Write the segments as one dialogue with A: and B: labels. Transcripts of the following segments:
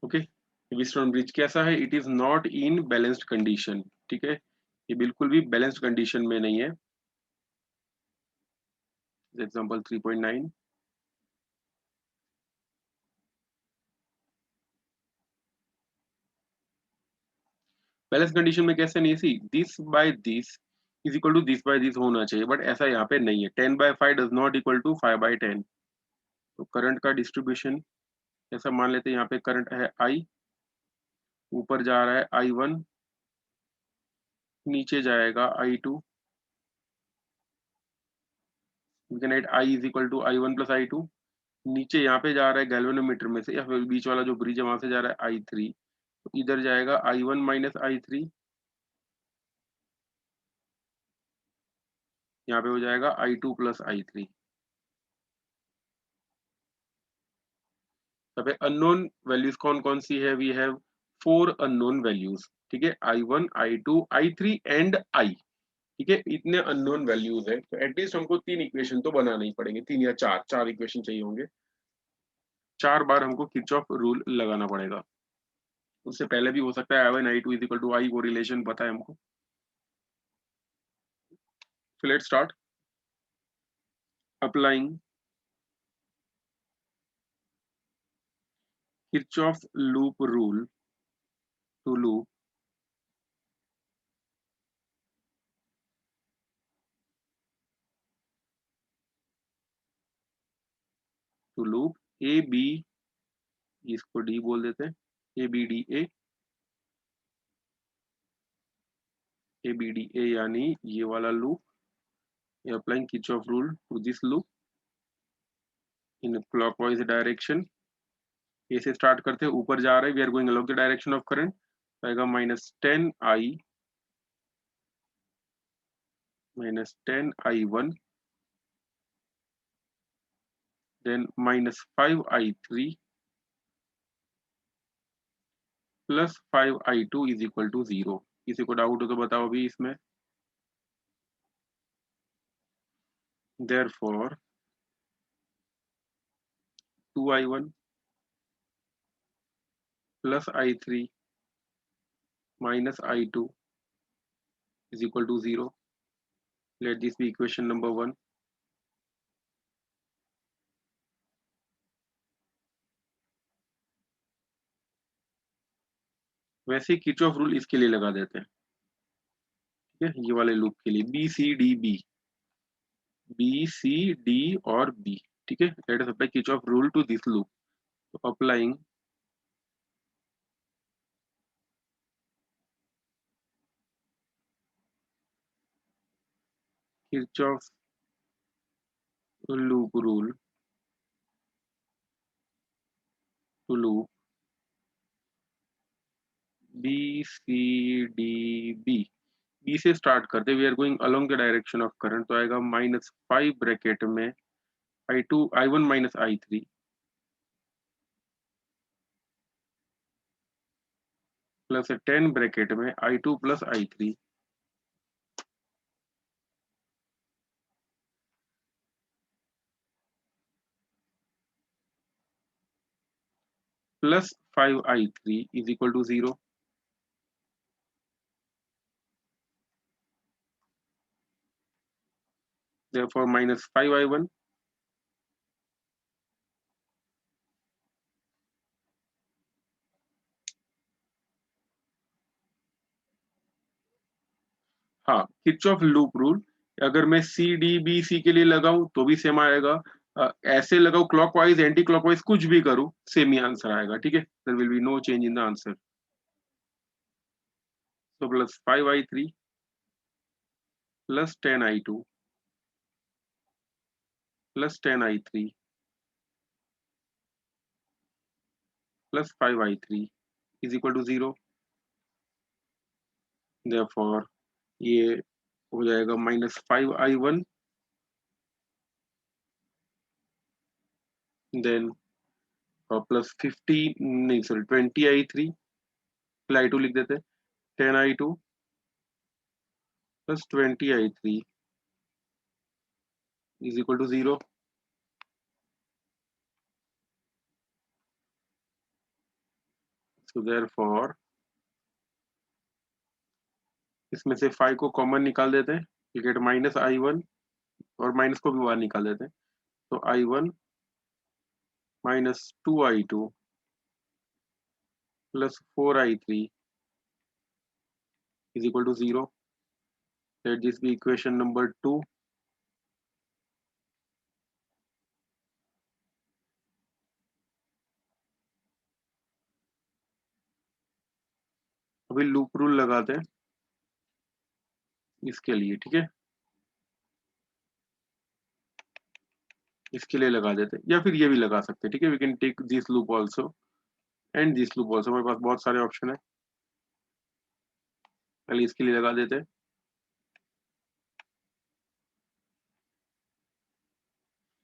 A: Okay, Wheatstone bridge कैसा है? It is not in balanced condition. ठीक है, ये बिल्कुल भी बैलेंस्ड कंडीशन में नहीं है। एग्जांपल 3.9। बैलेंस कंडीशन में कैसे नहीं? See this by this is equal to this by this होना चाहिए, बट ऐसा यहाँ पे नहीं है। 10/5 डज नॉट इक्वल टू 5/10। तो करंट का डिस्ट्रीब्यूशन ऐसा मान लेते हैं, यहाँ पे करंट है आई, ऊपर जा रहा है I1, नीचे जाएगा I2। We can write I is equal to I1 plus I2। नीचे यहाँ पे जा रहा है गैल्वेनोमीटर में से, या फिर बीच वाला जो ब्रिज है वहां से जा रहा है I3, तो इधर जाएगा I1 माइनस I3, यहाँ पे हो जाएगा I2 प्लस I3। यहाँ पे अननोन वैल्यूज कौन कौन सी है? We have 4 unknown values. ठीक है, I1, I2, I3 and I। ठीक है, इतने अननोन वैल्यूज है, तो एटलीस्ट हमको 3 इक्वेशन तो बनाना ही पड़ेंगे। 3 या 4, 4 इक्वेशन चाहिए होंगे। 4 बार हमको किरचॉफ रूल लगाना पड़ेगा। उससे पहले भी हो सकता है I1 I2 is equal to I, वो रिलेशन पता है हमको। So let's start applying Kirchhoff loop rule to loop A B, इसको डी बोल देते हैं, ए बी डी ए यानी ये वाला loop. Applying Kirchhoff rule to this loop in clockwise direction. A से स्टार्ट करते हैं, ऊपर जा रहे हैं, we are going along the direction of current. आएगा -10I -10I1, then -5I3 plus 5I2 is equal to 0। किसी को डाउट हो तो बताओ अभी इसमें। Therefore 2I1 plus I3 minus I2 is equal to 0। Let this be equation number 1। वैसे Kirchhoff rule इसके लिए लगा देते हैं। ठीक है, ये वाले लूप के लिए बी सी डी और बी। ठीक है, let us apply Kirchhoff rule to this loop. तो applying Kirchhoff loop rule to loop B C D B. B से स्टार्ट करते, we are going along the direction of current, तो आएगा -5 bracket में I1 minus I3 plus 10 bracket में I2 plus I3 plus 5I3 is equal to 0। therefore -5I1 हाँ, Kirchhoff loop rule अगर मैं सी D B C के लिए लगाऊं तो भी सेम आएगा। ऐसे लगाऊं क्लॉकवाइज एंटी क्लॉकवाइज कुछ भी करूं, सेम ही आंसर आएगा। ठीक है, there will be no change in the answer. So plus 5I3 plus 10I2 plus 10I3 plus 5I3 is equal to 0। Therefore ये हो जाएगा -5I1, देन प्लस 15 नहीं सॉरी 20I3, फिर I2 लिख देते हैं, 10I2 plus 20I3 is equal to 0। So therefore इसमें से 5 को कॉमन निकाल देते हैं, you get minus I one, और माइनस को भी बाहर निकाल देते हैं, तो I one minus two I two plus four I three is equal to zero. Let this be equation number 2. अभी लूप रूल लगाते हैं इसके लिए, ठीक है, इसके लिए लगा देते हैं, या फिर ये भी लगा सकते हैं, ठीक है, we can take this loop also and this loop also. हमारे पास बहुत सारे ऑप्शन है, पहले इसके लिए लगा देते हैं.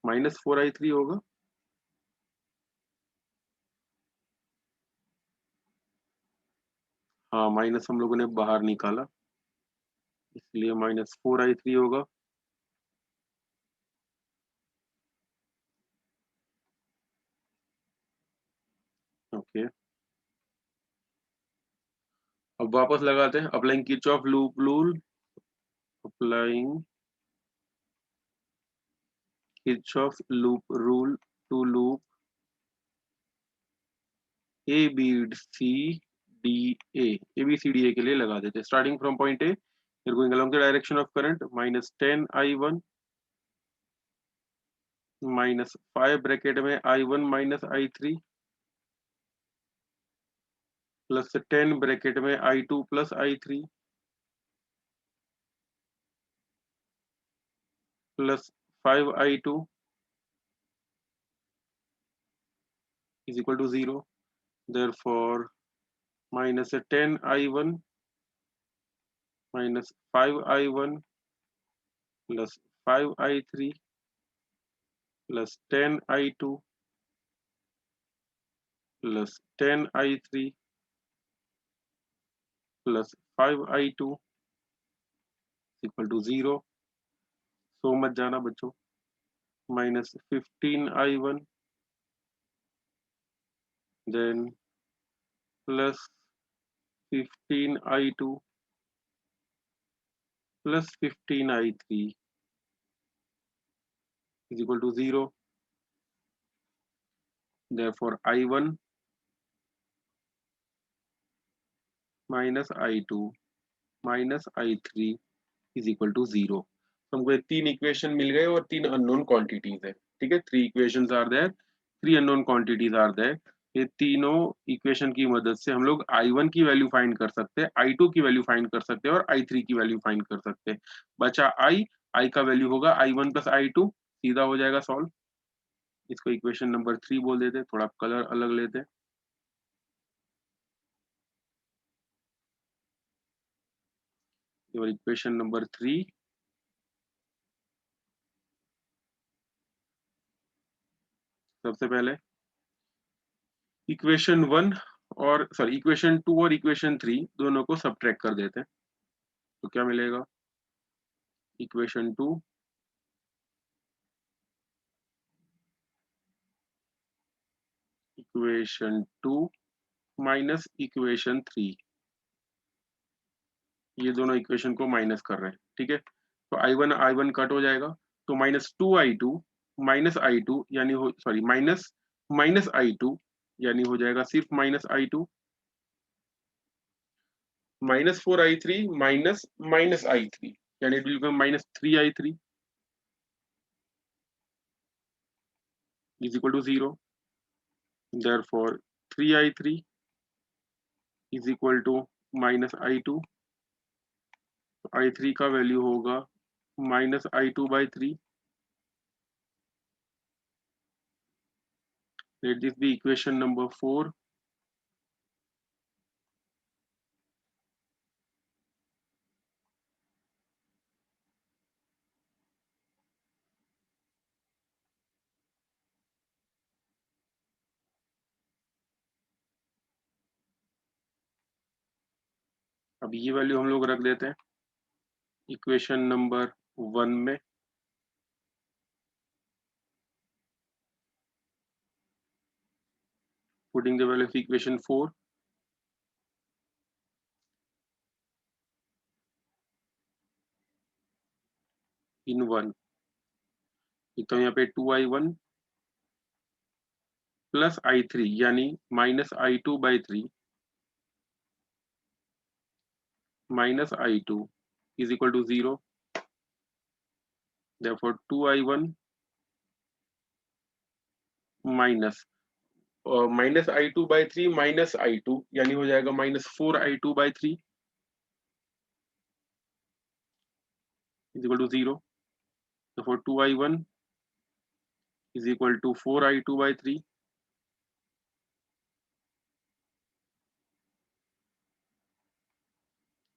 A: माइनस फोर आई थ्री होगा, हाँ माइनस हम लोगों ने बाहर निकाला, इसलिए माइनस फोर आई थ्री होगा. ओके, अब वापस लगाते हैं. Applying Kirchhoff loop rule, applying Kirchhoff loop rule to loop A B C D A B C D A के लिए लगा देते हैं. Starting from point A, you're going along the direction of current, minus 10 I1 minus 5 bracket में I1 minus I3 plus 10 bracket में I2 plus I3 plus 5 I2 is equal to 0. Therefore, minus 10 I1 minus 5 I1 plus 5 I3 plus 10 I2 plus 10 I3 plus 5 I2 is equal to 0. सो मत जाना बच्चों. Minus 15 I1 then plus 15 I2 plus 15 I3 is equal to 0. Therefore, I1 minus I2 minus I3 is equal to 0. तो हमको ये तीन equation मिल गए और तीन अननोन क्वांटिटीज है, ठीक है. Three equations are there, three unknown quantities are there. ये तीनों इक्वेशन की मदद से हम लोग I1 की वैल्यू फाइंड कर सकते हैं, I2 की वैल्यू फाइंड कर सकते हैं और I3 की वैल्यू फाइंड कर सकते हैं. बचा I का वैल्यू होगा I1 प्लस I2, सीधा हो जाएगा सॉल्व. इसको इक्वेशन नंबर 3 बोल देते हैं, थोड़ा कलर अलग लेते हैं. और इक्वेशन नंबर 3, सबसे पहले इक्वेशन 1 और सॉरी इक्वेशन 2 और इक्वेशन 3 दोनों को सब्ट्रैक्ट कर देते हैं. तो क्या मिलेगा, इक्वेशन 2 इक्वेशन 2 माइनस इक्वेशन 3, ये दोनों इक्वेशन को माइनस कर रहे हैं, ठीक है. तो I1 कट हो जाएगा, तो minus two I two minus I two यानी हो sorry minus minus I two यानी हो जाएगा सिर्फ minus I two, minus four I three minus minus I three यानी it will become minus three I three is equal to zero. Therefore three I three is equal to minus I two. I three का value होगा minus I two by three. Let this be equation number 4. अब ये value हम लोग रख देते हैं equation number 1 में. Putting the value of equation 4, इन 1 लिखता हूँ यहाँ पे 2i1 प्लस i3 यानी -i2/3 minus i2 is equal to 0. Therefore 2i1 minus minus i2/3 minus i2 यानी हो जाएगा -4i2/3 is equal to 0. Therefore 2i1 is equal to 4i2/3.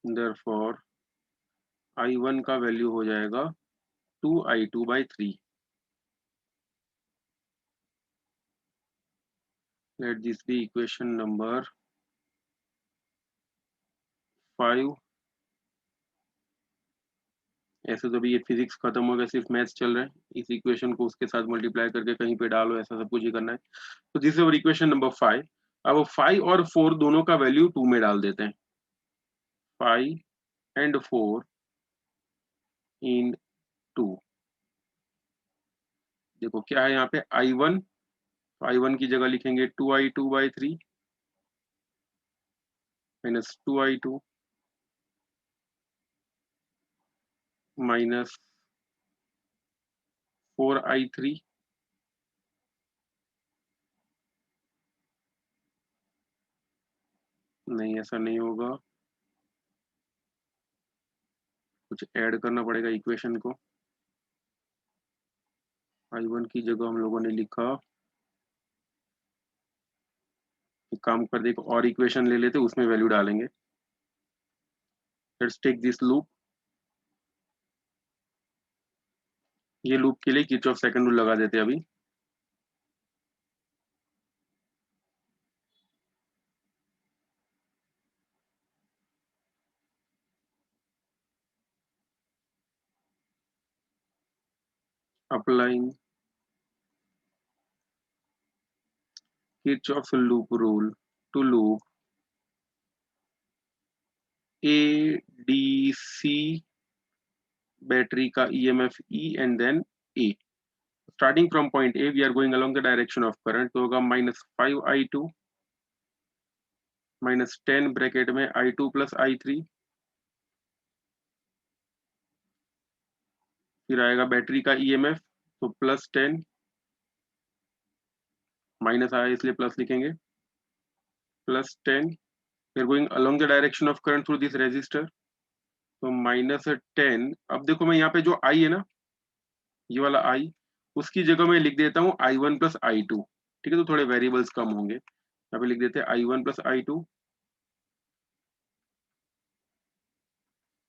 A: Therefore i1 का value हो जाएगा 2i2/3. Let this be equation number 5. ऐसे तो अभी ये फिजिक्स खत्म हो गया, सिर्फ मैथ्स चल रहा है। इस इक्वेशन को उसके साथ मल्टीप्लाई करके कहीं पे डालो, ऐसा सब कुछ ही करना है। तो this is our equation number 5। अब 5 और 4 दोनों का वैल्यू 2 में डाल देते हैं। 5 and 4 in 2। देखो क्या है यहाँ पे i1, i1 की जगह लिखेंगे 2i2/3 minus 2i2 minus 4i3 नहीं, ऐसा नहीं होगा, कुछ ऐड करना पड़ेगा इक्वेशन को। i1 की जगह हम लोगों ने लिखा, एक काम कर दे, एक और इक्वेशन ले लेते, उसमें वैल्यू डालेंगे। Let's take this loop. ये लूप के लिए किरचॉफ सेकंड रूल लगा देते हैं अभी। Applying Kirchhoff loop rule to loop ADC battery का EMF E and then A। Starting from point A, we are going along the direction of current, तो होगा -5i2 -10 ब्रैकेट में i2 plus i3, फिर आएगा बैटरी का EMF, तो +10, minus आया इसलिए प्लस लिखेंगे, +10। we are going along the direction of current through this resistor, तो -10। अब देखो मैं यहाँ पे जो I है ना, ये वाला I, उसकी जगह मैं लिख देता हूँ i1 plus i2। ठीक है, तो थोड़े वेरिएबल्स कम होंगे, यहाँ पे लिख देते हैं i1 plus i2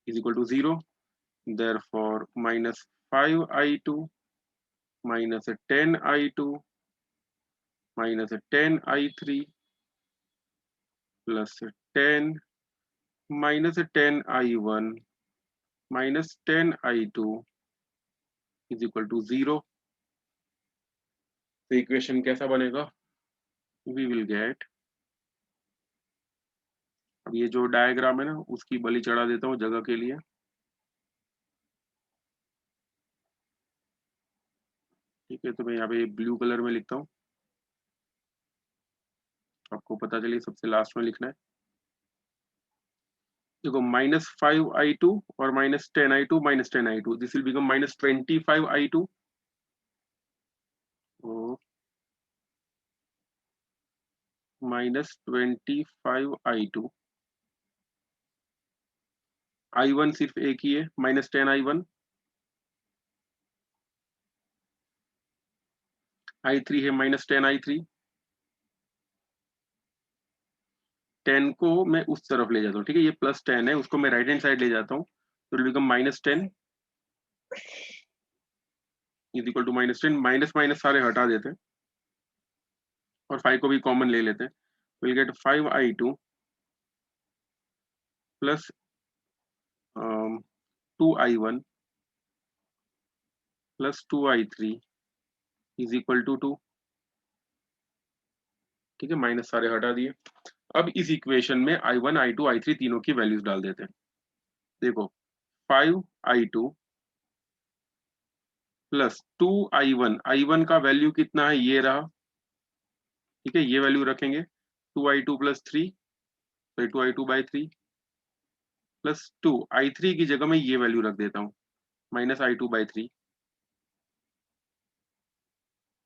A: is equal to 0। Therefore -5i2 minus 10i2 minus 10i3 plus 10 minus 10i1 minus 10i2 is equal to 0। तो इक्वेशन कैसा बनेगा? We will get, अब ये जो डायग्राम है ना, उसकी बलि चढ़ा देता हूँ जगह के लिए। ठीक है, तो मैं यहाँ पे ब्लू कलर में लिखता हूँ, आपको पता चलिए सबसे लास्ट में लिखना है। देखो -5i2 और -10i2 -10i2, this will become -25i2। -25i2, i1 सिर्फ एक ही है, -10i1, i3 है -10i3। 10 को मैं उस तरफ ले जाता हूँ, ठीक है, ये +10 है, उसको मैं राइट हैंड साइड ले जाता हूँ, तो will become -10 is equal to -10। Minus minus सारे हटा देते हैं और 5 को भी कॉमन ले लेते हैं, will get 5i2 plus 2i1 plus 2i3 is equal to 2। ठीक है, माइनस सारे हटा दिए। अब इस इक्वेशन में i1 i2 i3 तीनों की वैल्यूज डाल देते हैं। देखो 5i2 प्लस 2i1 का वैल्यू कितना है, ये रहा, ठीक है, ये वैल्यू रखेंगे, 2i2 प्लस 3, तो 2i2/3 प्लस 2i3 की जगह मैं ये वैल्यू रख देता हूँ, -i2/3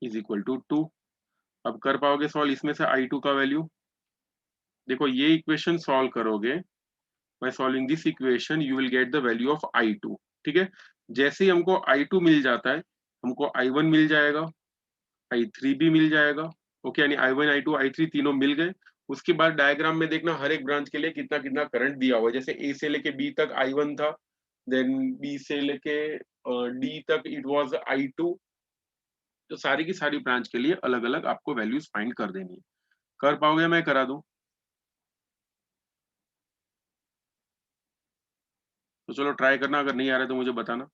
A: इज इक्वल टू 2। अब कर पाओगे सॉल्व इसमें से i2 का वैल्यू? देखो ये इक्वेशन सॉल्व करोगे, by solving this equation you will get the value of i2, ठीक है। जैसे ही हमको i2 मिल जाता है, हमको i1 मिल जाएगा, i3 भी मिल जाएगा, ओके, यानी i1 i2 i3 तीनों मिल गए। उसके बाद डायग्राम में देखना हर एक ब्रांच के लिए कितना कितना करंट दिया हुआ है, जैसे a से लेके b तक i1 था, देन b से लेके d तक इट वाज i2, तो सारी की सारी ब्रांच के लिए अलग अलग आपको वैल्यूज फाइंड कर देनी है। कर पाओगे, मैं करा दूं? तो चलो ट्राई करना, अगर नहीं आ रहा है तो मुझे बताना,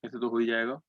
A: ऐसे तो हो ही जाएगा।